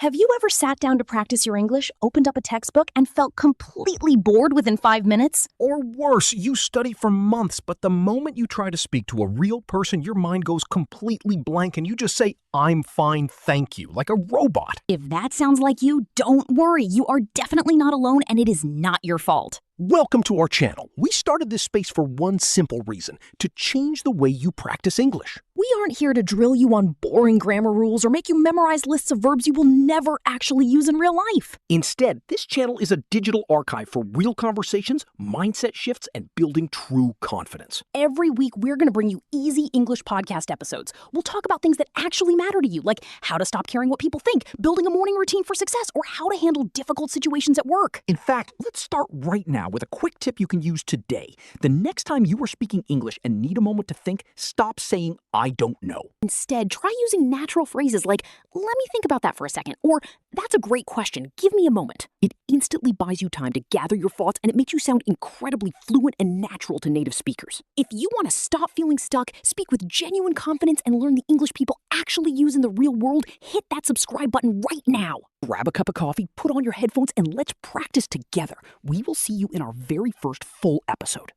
Have you ever sat down to practice your English, opened up a textbook, and felt completely bored within 5 minutes? Or worse, you study for months, but the moment you try to speak to a real person, your mind goes completely blank and you just say, "I'm fine, thank you," like a robot. If that sounds like you, don't worry. You are definitely not alone, and it is not your fault. Welcome to our channel. We started this space for one simple reason: to change the way you practice English. We aren't here to drill you on boring grammar rules or make you memorize lists of verbs you will never actually use in real life. Instead, this channel is a digital archive for real conversations, mindset shifts, and building true confidence. Every week, we're going to bring you easy English podcast episodes. We'll talk about things that actually matter to you, like how to stop caring what people think, building a morning routine for success, or how to handle difficult situations at work. In fact, let's start right now with a quick tip you can use today. The next time you are speaking English and need a moment to think, stop saying, "I don't know." Instead, try using natural phrases like, "Let me think about that for a second," or "That's a great question, give me a moment." It instantly buys you time to gather your thoughts, and it makes you sound incredibly fluent and natural to native speakers. If you want to stop feeling stuck, speak with genuine confidence, and learn the English people actually use in the real world, hit that subscribe button right now. Grab a cup of coffee, put on your headphones, and let's practice together. We will see you in our very first full episode.